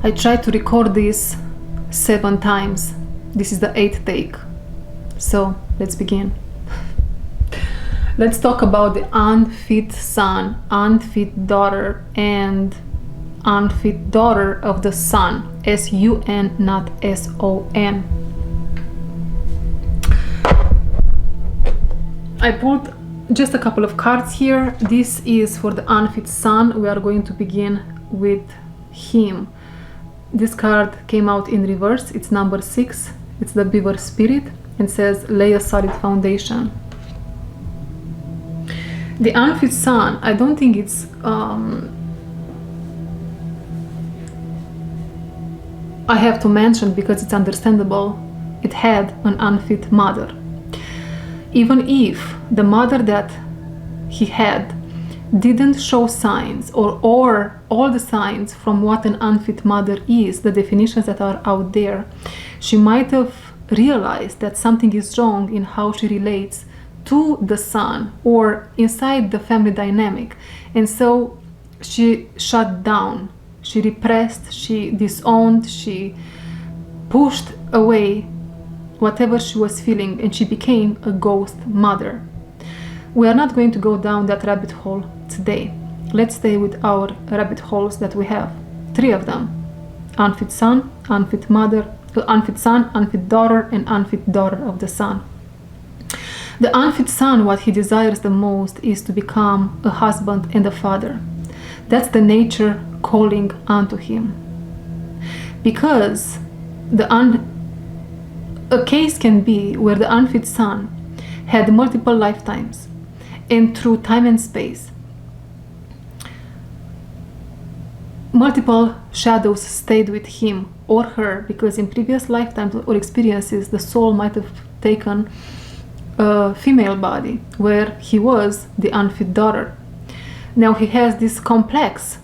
I tried to record this 7 times. This is the 8th take. So let's begin. Let's talk about the unfit son, unfit daughter, and unfit daughter of the sun. S-U-N, not S-O-N. I pulled just a couple of cards here. This is for the unfit son. We are going to begin with him. This card came out in reverse. It's number 6. It's the beaver spirit and says lay a solid foundation. The unfit son, I don't think it's I have to mention because it's understandable. It had an unfit mother. Even if the mother that he had didn't show signs or all the signs from what an unfit mother is, the definitions that are out there, she might have realized that something is wrong in how she relates to the son or inside the family dynamic. And so she shut down, she repressed, she disowned, she pushed away whatever she was feeling, and she became a ghost mother. We are not going to go down that rabbit hole today. Let's stay with our rabbit holes that we have. 3 of them: unfit son, unfit mother, unfit son, unfit daughter, and unfit daughter of the sun. The unfit son, what he desires the most is to become a husband and a father. That's the nature calling unto him. Because a case can be where the unfit son had multiple lifetimes, and through time and space, multiple shadows stayed with him or her, because in previous lifetimes or experiences, the soul might have taken a female body where he was the unfit daughter. Now he has this complex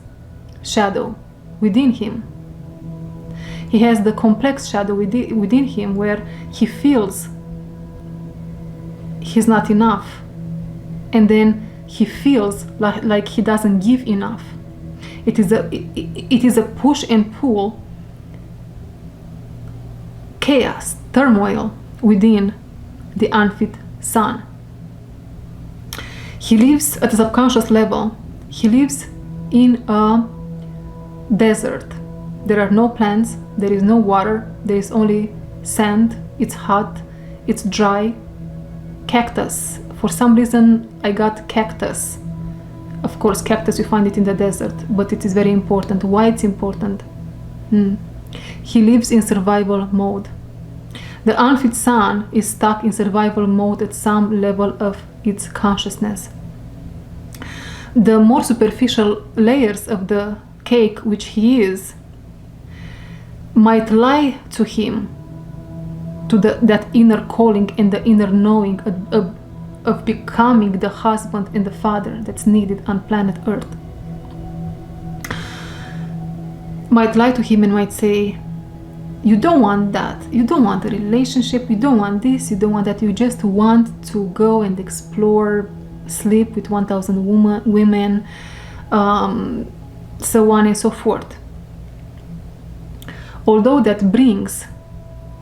shadow within him. He has the complex shadow within him where he feels he's not enough, and then he feels like he doesn't give enough. It is a push and pull, chaos, turmoil within the unfit son. He lives at a subconscious level. He lives in a desert. There are no plants, there is no water, there is only sand, it's hot, it's dry. Cactus. For some reason I got cactus. Of course, cactus, you find it in the desert, but it is very important. Why it's important? He lives in survival mode. The unfit son is stuck in survival mode at some level of its consciousness. The more superficial layers of the cake, which he is, might lie to him, to that inner calling and the inner knowing of becoming the husband and the father that's needed on planet Earth. Might lie to him and might say, you don't want that, you don't want a relationship, you don't want this, you don't want that, you just want to go and explore, sleep with 1,000 women, so on and so forth. Although that brings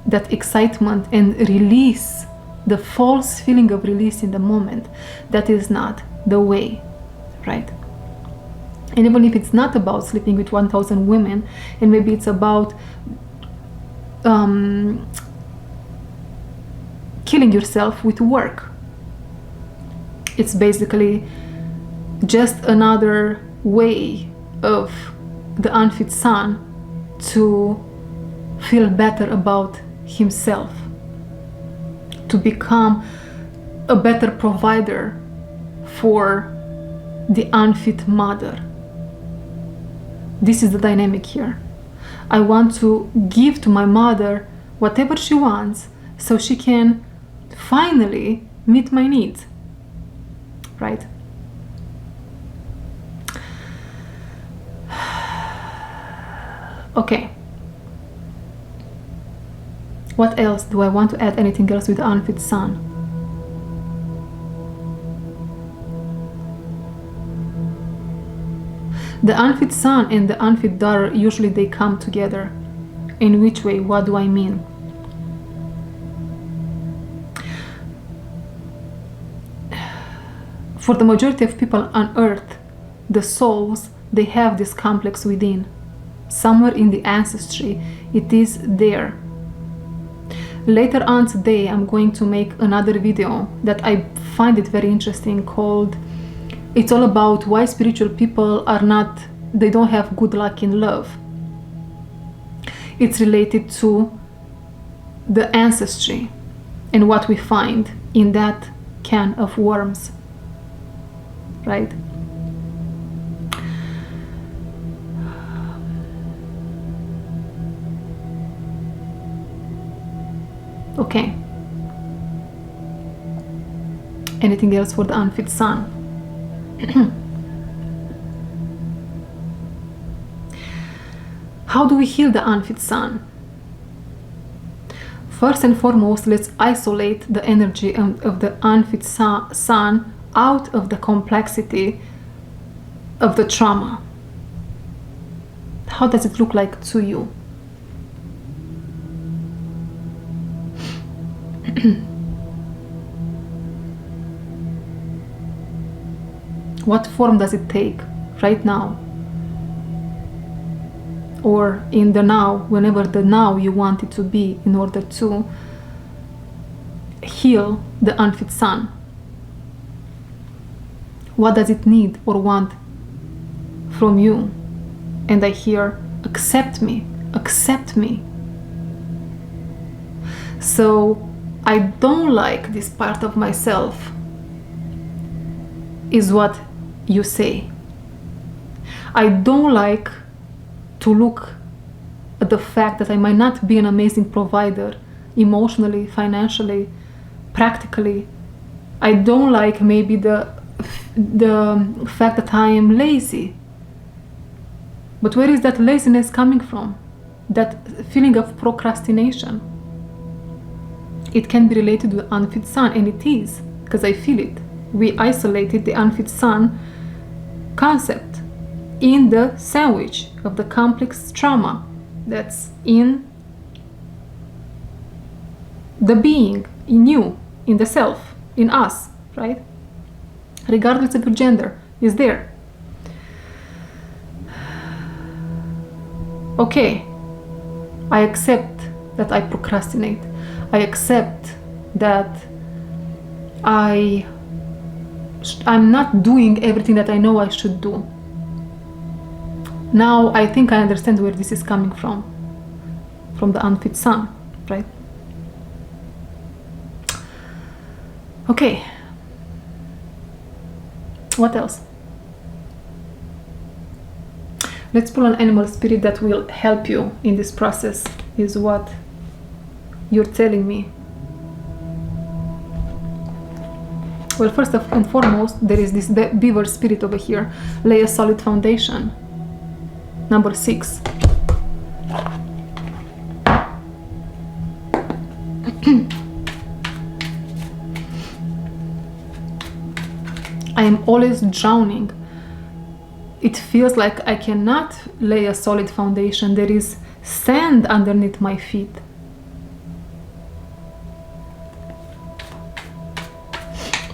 that excitement and release, the false feeling of release in the moment, that is not the way, right? And even if it's not about sleeping with 1,000 women, and maybe it's about killing yourself with work, it's basically just another way of the unfit son to feel better about himself, to become a better provider for the unfit mother. This is the dynamic here. I want to give to my mother whatever she wants so she can finally meet my needs, right? Okay. What else? Do I want to add anything else with the unfit son? The unfit son and the unfit daughter, usually they come together. In which way? What do I mean? For the majority of people on earth, the souls, they have this complex within. Somewhere in the ancestry, it is there. Later on today, I'm going to make another video that I find it very interesting, called it's all about why spiritual people are not, they don't have good luck in love. It's related to the ancestry and what we find in that can of worms, right? Okay. Anything else for the unfit son? How do we heal the unfit son? First and foremost, let's isolate the energy of the unfit son out of the complexity of the trauma. How does it look like to you? What form does it take right now? Or in the now, whenever the now you want it to be, in order to heal the unfit son? What does it need or want from you? And I hear, accept me, accept me. So I don't like this part of myself, is what you say. I don't like to look at the fact that I might not be an amazing provider emotionally, financially, practically. I don't like maybe the fact that I am lazy. But where is that laziness coming from? That feeling of procrastination. It can be related to the unfit son, and it is, because I feel it. We isolated the unfit son concept in the sandwich of the complex trauma that's in the being, in you, in the self, in us, right? Regardless of your gender, is there. Okay, I accept that I procrastinate. I accept that I'm not doing everything that I know I should do. Now I think I understand where this is coming from the unfit son, right? Okay. What else? Let's pull an animal spirit that will help you in this process, is what you're telling me. Well, first and foremost, there is this beaver spirit over here. Lay a solid foundation. Number 6. I am always drowning. It feels like I cannot lay a solid foundation. There is sand underneath my feet.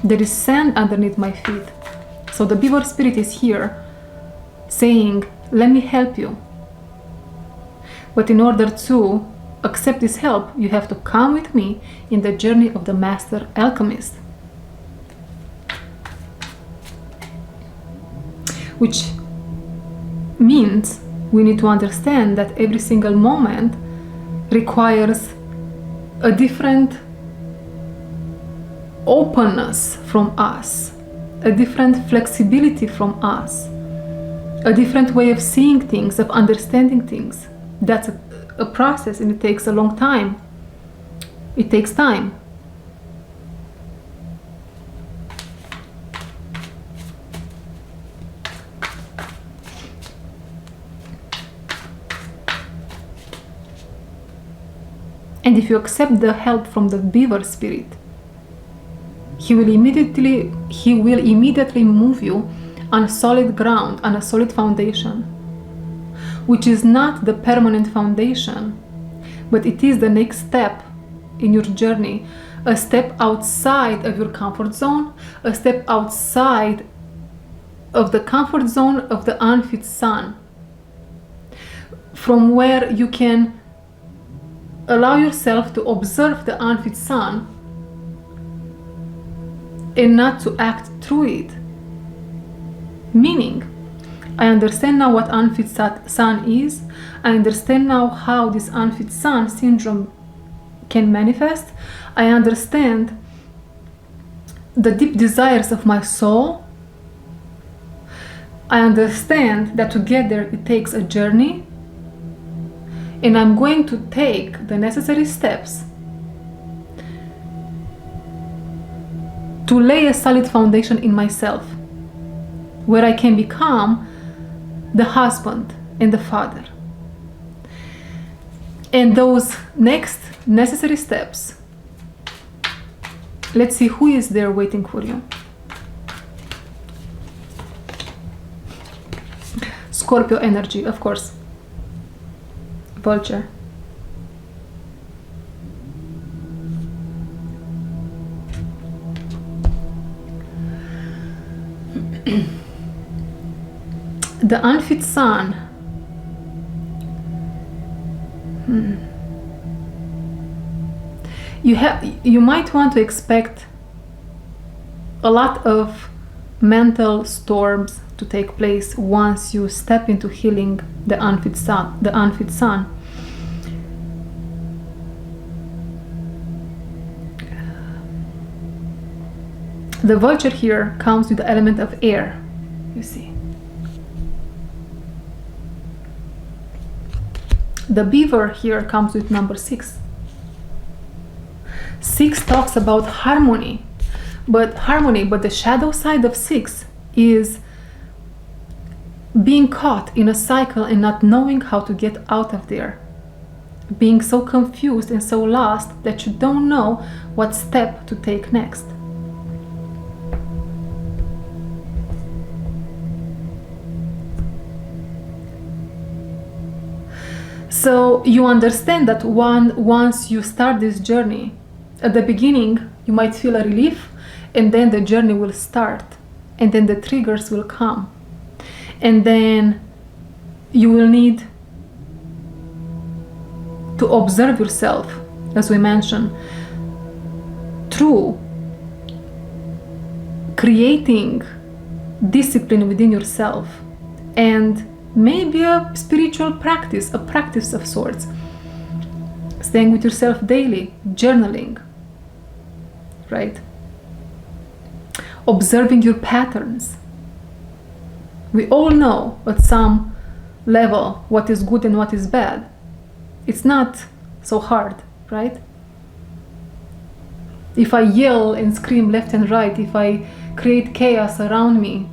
There is sand underneath my feet. So the beaver spirit is here saying, let me help you. But in order to accept this help, you have to come with me in the journey of the master alchemist. Which means we need to understand that every single moment requires a different openness from us, a different flexibility from us, a different way of seeing things, of understanding things. That's a process, and it takes a long time. It takes time. And if you accept the help from the beaver spirit, he will immediately move you on solid ground, on a solid foundation, which is not the permanent foundation, but it is the next step in your journey, a step outside of your comfort zone, a step outside of the comfort zone of the unfit sun, from where you can allow yourself to observe the unfit sun and not to act through it. Meaning, I understand now what unfit sun is. I understand now how this unfit sun syndrome can manifest. I understand the deep desires of my soul. I understand that to get there it takes a journey, and I'm going to take the necessary steps to lay a solid foundation in myself, where I can become the husband and the father. And those next necessary steps, let's see who is there waiting for you. Scorpio energy, of course. Vulture. The unfit sun. You might want to expect a lot of mental storms to take place once you step into healing the unfit sun. The vulture here comes with the element of air, you see. The beaver here comes with number 6. 6 talks about harmony, but the shadow side of 6 is being caught in a cycle and not knowing how to get out of there. Being so confused and so lost that you don't know what step to take next. So you understand that once you start this journey, at the beginning you might feel a relief, and then the journey will start, and then the triggers will come, and then you will need to observe yourself, as we mentioned, through creating discipline within yourself and maybe a spiritual practice, a practice of sorts. Staying with yourself daily, journaling, right? Observing your patterns. We all know at some level what is good and what is bad. It's not so hard, right? If I yell and scream left and right, if I create chaos around me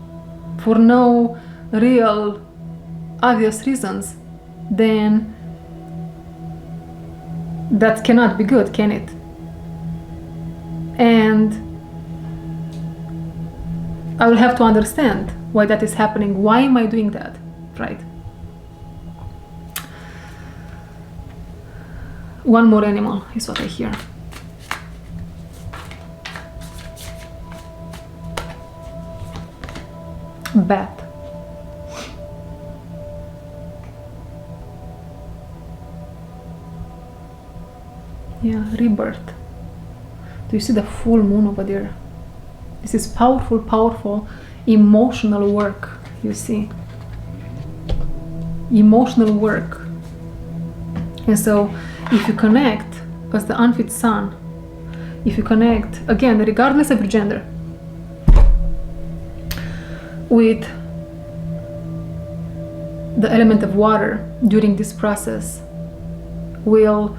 for no real obvious reasons, then that cannot be good, can it? And I will have to understand why that is happening. Why am I doing that, right? One more animal is what I hear. Bat. Yeah, rebirth. Do you see the full moon over there? This is powerful, powerful emotional work, you see. Emotional work. And so if you connect as the unfit sun, if you connect, again, regardless of your gender, with the element of water during this process, will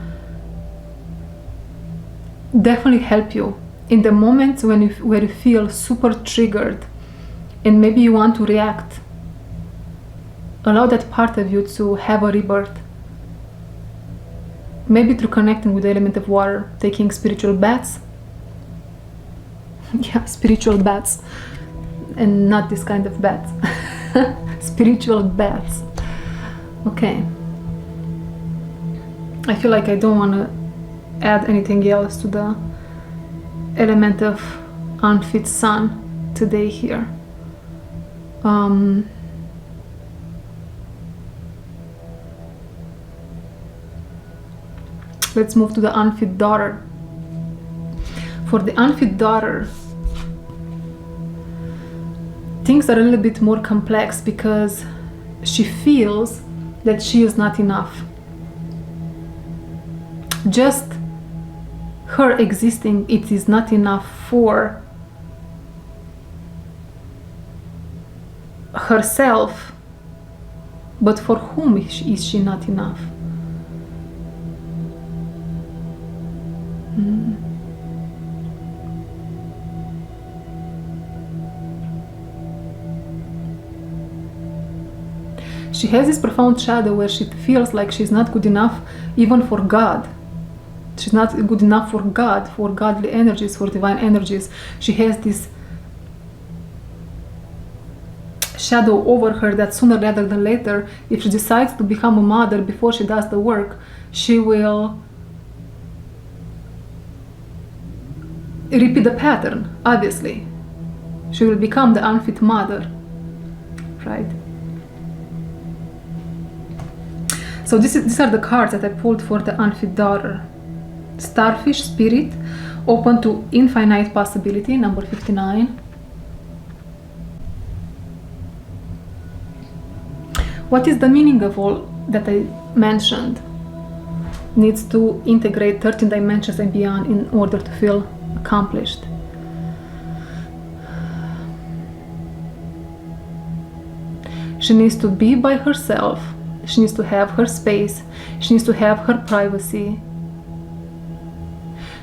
definitely help you in the moments where you feel super triggered and maybe you want to react. Allow that part of you to have a rebirth. Maybe through connecting with the element of water, taking spiritual baths. Yeah, spiritual baths. and not this kind of bats. Spiritual bats. Okay. I feel like I don't want to add anything else to the element of unfit sun today here. Let's move to the unfit daughter. For the unfit daughter, things are a little bit more complex because she feels that she is not enough. Just her existing, it is not enough for herself, but for whom is she not enough? She has this profound shadow where she feels like she's not good enough even for God. She's not good enough for God, for godly energies, for divine energies. She has this shadow over her that sooner rather than later, if she decides to become a mother before she does the work, she will repeat the pattern, obviously. She will become the unfit mother, right? So these are the cards that I pulled for the unfit daughter. Starfish spirit, open to infinite possibility, number 59. What is the meaning of all that I mentioned? Needs to integrate 13 dimensions and beyond in order to feel accomplished. She needs to be by herself. She needs to have her space. She needs to have her privacy.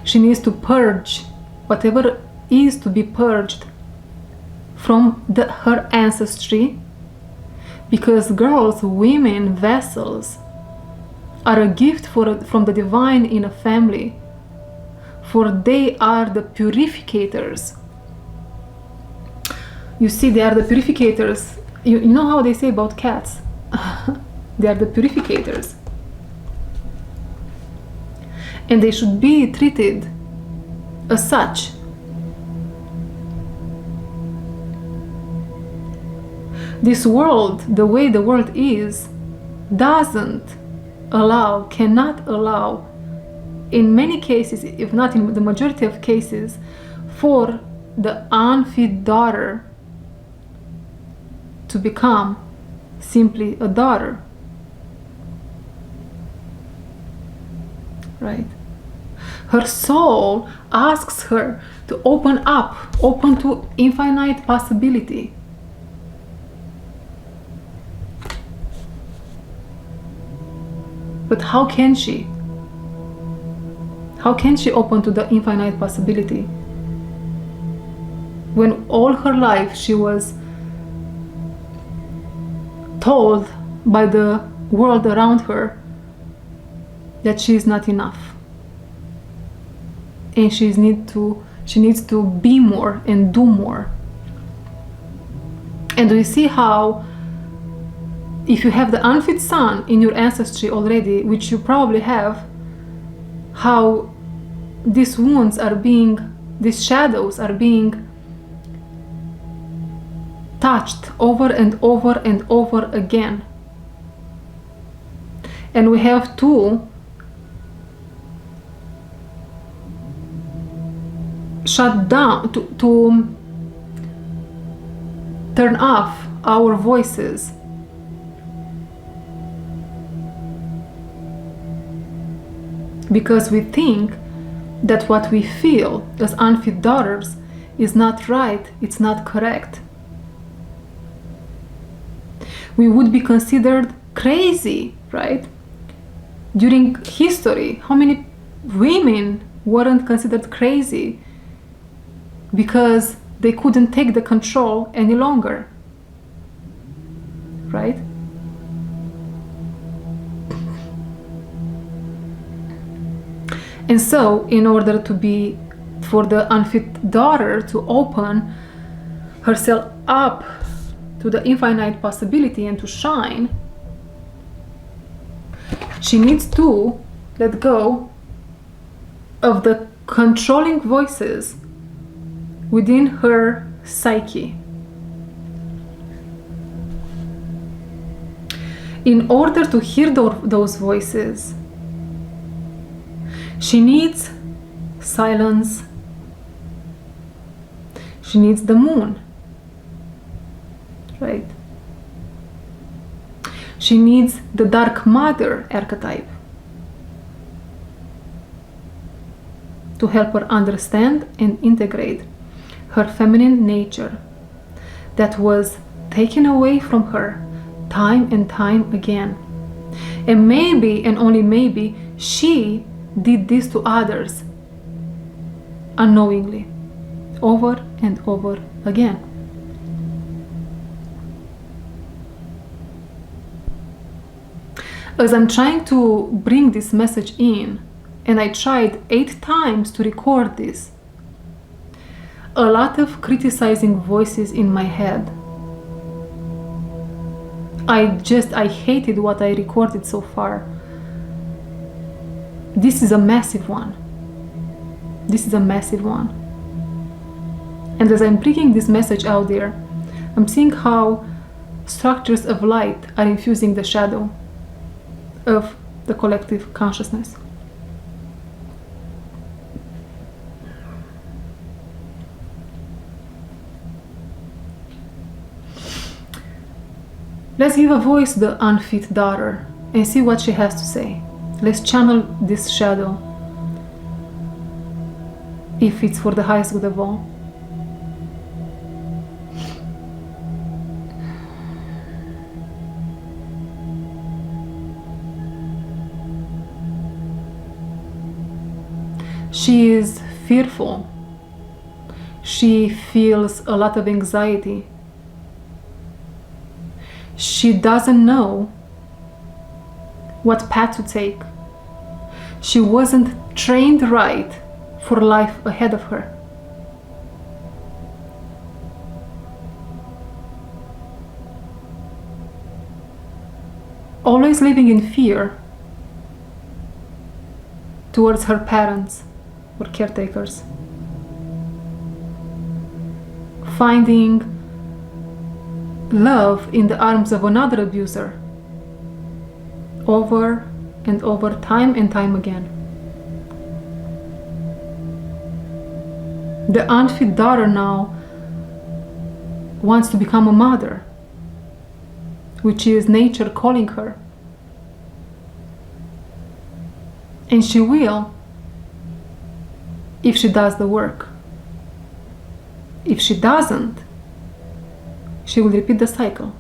She needs to purge whatever is to be purged from her ancestry, because girls, women, vessels are a gift from the divine in a family, for they are the purificators. You see, they are the purificators. You know how they say about cats? They are the purificators. And they should be treated as such. This world, the way the world is, doesn't allow, cannot allow, in many cases, if not in the majority of cases, for the unfit daughter to become simply a daughter. Right? Her soul asks her to open up, open to infinite possibility. But how can she? How can she open to the infinite possibility when all her life she was told by the world around her that she is not enough, and she needs to be more and do more? And we see how, if you have the unfit sun in your ancestry already, which you probably have, how these wounds are being, these shadows are being touched over and over and over again. And we have to shut down, to turn off our voices. Because we think that what we feel as unfit daughters is not right, it's not correct. We would be considered crazy, right? During history, how many women weren't considered crazy because they couldn't take the control any longer, right? And so, in order for the unfit daughter to open herself up to the infinite possibility and to shine, she needs to let go of the controlling voices within her psyche. In order to hear those voices, she needs silence. She needs the moon, right? She needs the dark mother archetype to help her understand and integrate her feminine nature that was taken away from her time and time again. And maybe, and only maybe, she did this to others unknowingly, over and over again. As I'm trying to bring this message in, and I tried 8 times to record this, a lot of criticizing voices in my head. I hated what I recorded so far. This is a massive one. This is a massive one. And as I'm bringing this message out there, I'm seeing how structures of light are infusing the shadow of the collective consciousness. Let's give a voice to the unfit daughter and see what she has to say. Let's channel this shadow if it's for the highest good of all. She is fearful. She feels a lot of anxiety. She doesn't know what path to take. She wasn't trained right for life ahead of her. Always living in fear towards her parents or caretakers. Finding love in the arms of another abuser over and over, time and time again. The unfit daughter now wants to become a mother, which is nature calling her. And she will if she does the work. If she doesn't, she will repeat the cycle.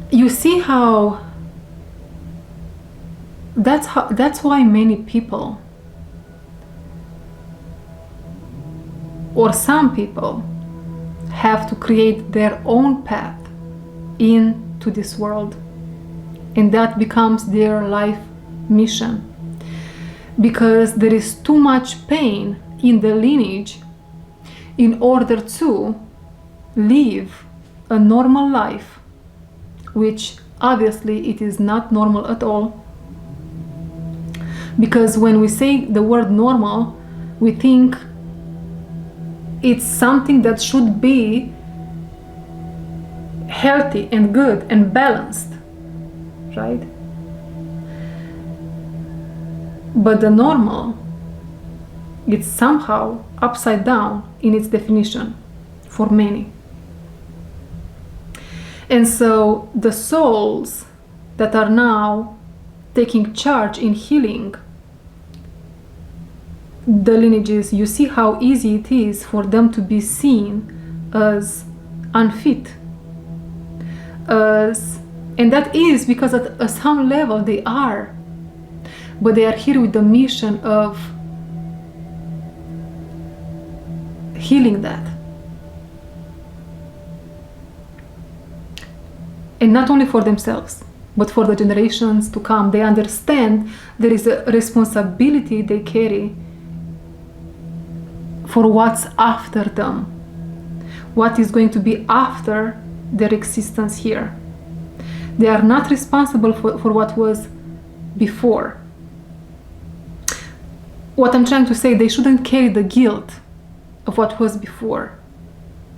You see how that's why many people, or some people, have to create their own path into this world, and that becomes their life mission, because there is too much pain in the lineage in order to live a normal life, which obviously it is not normal at all. Because when we say the word normal, we think it's something that should be healthy and good and balanced, right? But the normal, it's somehow upside down in its definition for many. And so the souls that are now taking charge in healing the lineages, you see how easy it is for them to be seen as unfit. And that is because at some level they are. but they are here with the mission of healing that. And not only for themselves, but for the generations to come. They understand there is a responsibility they carry for what's after them, what is going to be after their existence here. They are not responsible for what was before. What I'm trying to say, they shouldn't carry the guilt of what was before.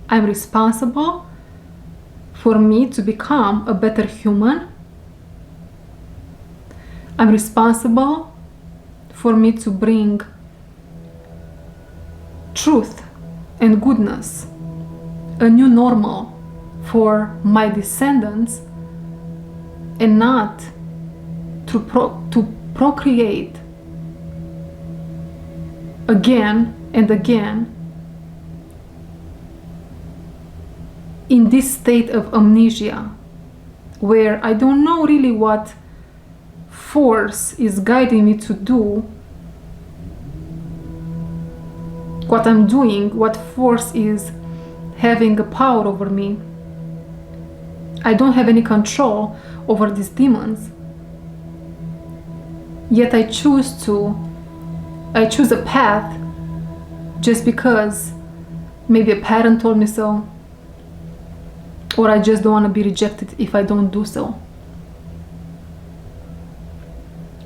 I'm responsible for me to become a better human. I'm responsible for me to bring truth and goodness, a new normal for my descendants, and not to procreate again and again in this state of amnesia, where I don't know really what force is guiding me to do what I'm doing, what force is having a power over me. I don't have any control over these demons, yet I choose a path just because maybe a parent told me so, or I just don't want to be rejected if I don't do so.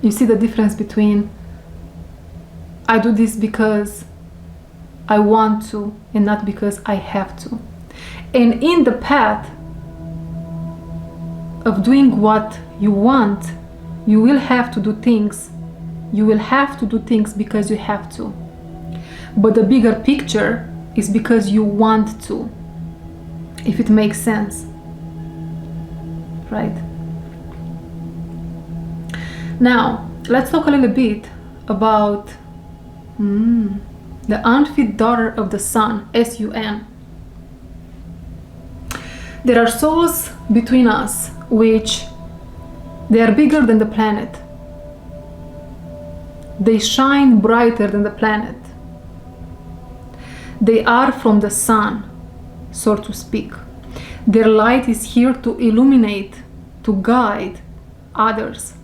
You see the difference between I do this because I want to and not because I have to. And in the path of doing what you want, you will have to do things. You will have to do things because you have to. But the bigger picture is because you want to, if it makes sense, right? Now, let's talk a little bit about the unfit daughter of the sun, S-U-N. There are souls between us which they are bigger than the planet. They shine brighter than the planet. They are from the sun, so to speak. Their light is here to illuminate, to guide others.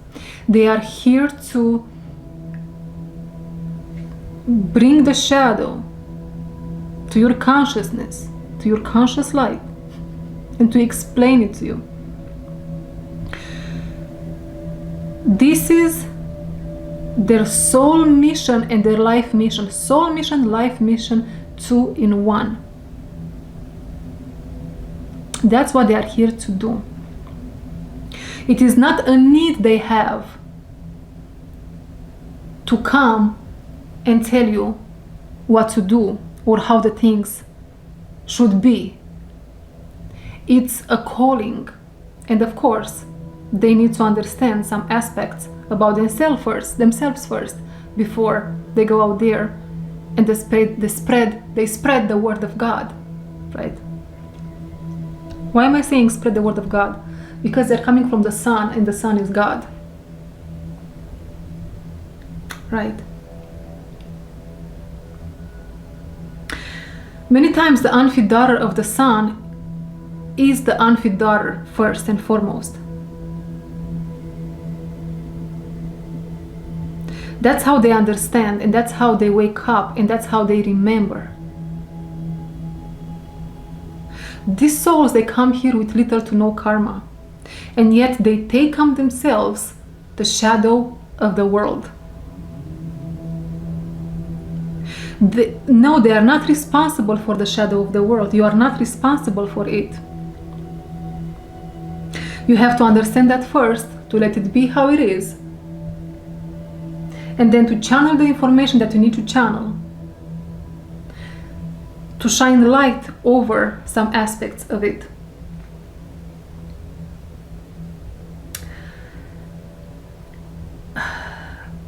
They are here to bring the shadow to your consciousness, to your conscious light, and to explain it to you. This is their soul mission and their life mission. Soul mission, life mission, 2 in 1. That's what they are here to do. It is not a need they have to come and tell you what to do or how the things should be. It's a calling, and of course they need to understand some aspects about themselves first before they go out there and they spread the word of God, right? Why am I saying spread the word of God? Because they're coming from the sun, and the sun is God, right? Many times the unfit daughter of the sun is the unfit daughter first and foremost. That's how they understand, and that's how they wake up, and that's how they remember. These souls, they come here with little to no karma, and yet they take on themselves the shadow of the world. No, they are not responsible for the shadow of the world. You are not responsible for it. You have to understand that first, to let it be how it is, and then to channel the information that you need to channel, to shine light over some aspects of it.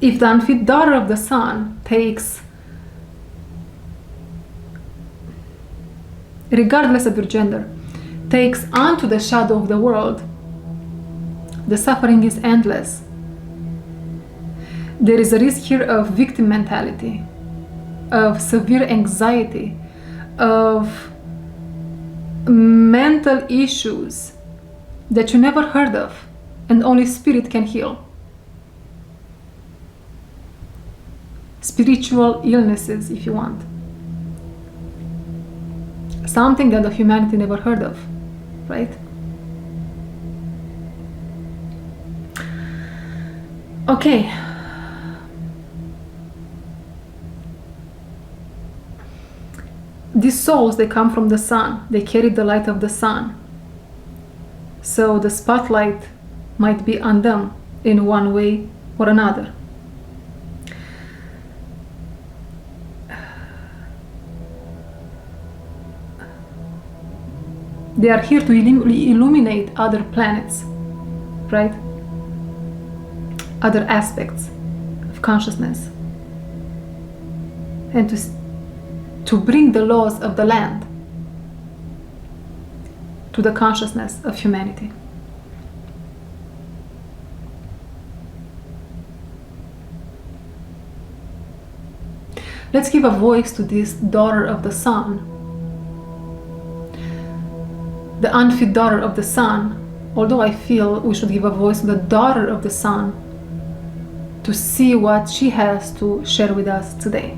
If the unfit daughter of the sun takes, regardless of your gender, takes onto the shadow of the world, the suffering is endless. There is a risk here of victim mentality, of severe anxiety, of mental issues that you never heard of and only spirit can heal. Spiritual illnesses, if you want. Something that the humanity never heard of, right? Okay. These souls, they come from the sun. They carry the light of the sun. So the spotlight might be on them in one way or another. They are here to illuminate other planets, right? Other aspects of consciousness. And to bring the laws of the land to the consciousness of humanity. Let's give a voice to this daughter of the sun, the unfit daughter of the sun, although I feel we should give a voice to the daughter of the sun to see what she has to share with us today.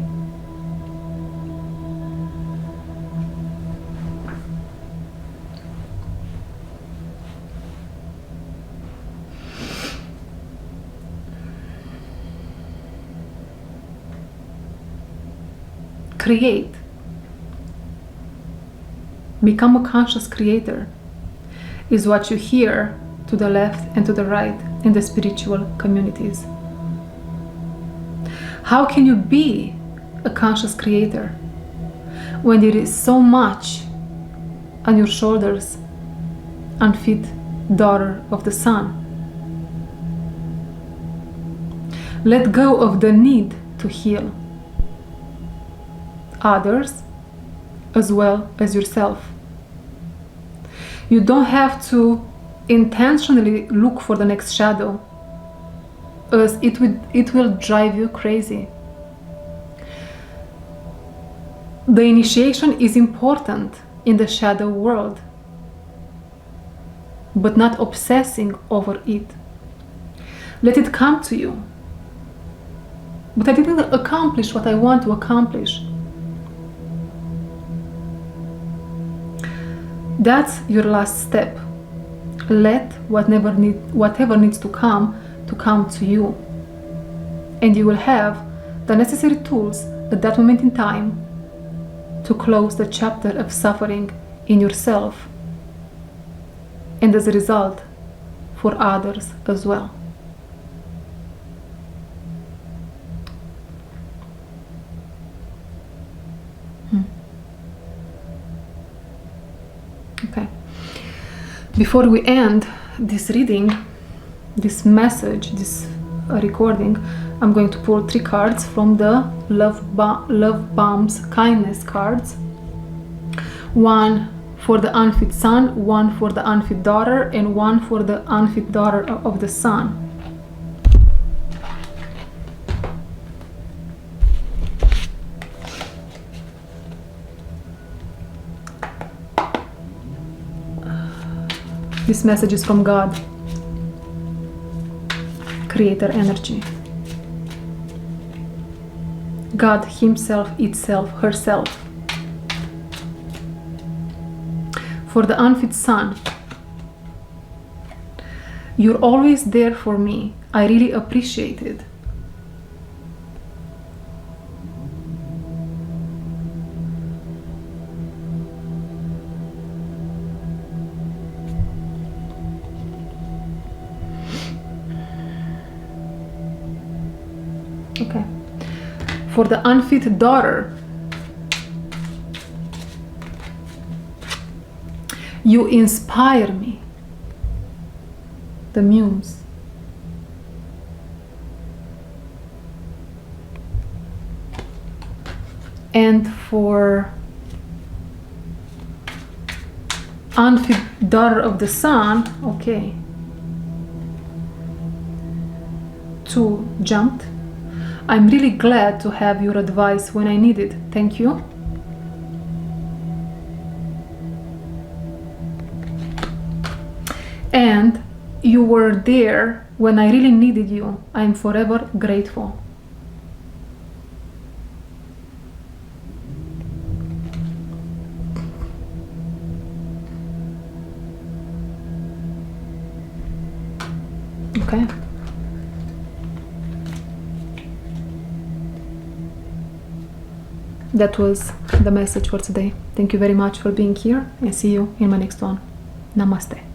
Create. Become a conscious creator is what you hear to the left and to the right in the spiritual communities. How can you be a conscious creator when there is so much on your shoulders, unfit daughter of the sun? Let go of the need to heal others as well as yourself. You don't have to intentionally look for the next shadow, as it will drive you crazy. The initiation is important in the shadow world, but not obsessing over it. Let it come to you. But I didn't accomplish what I want to accomplish. That's your last step. Let whatever needs to come to you. And you will have the necessary tools at that moment in time to close the chapter of suffering in yourself, and as a result, for others as well. Okay. Before we end this reading, this message, this recording, I'm going to pull 3 cards from the Love Bombs Kindness cards. 1 for the unfit son, 1 for the unfit daughter, and 1 for the unfit daughter of the sun. This message is from God, creator energy. God himself, itself, herself. For the unfit son, you're always there for me. I really appreciate it. Okay. For the unfit daughter, you inspire me, the muse. And for unfit daughter of the sun, okay, 2 jumped. I'm really glad to have your advice when I need it. Thank you. And you were there when I really needed you. I am forever grateful. Okay. That was the message for today. Thank you very much for being here, and see you in my next one. Namaste.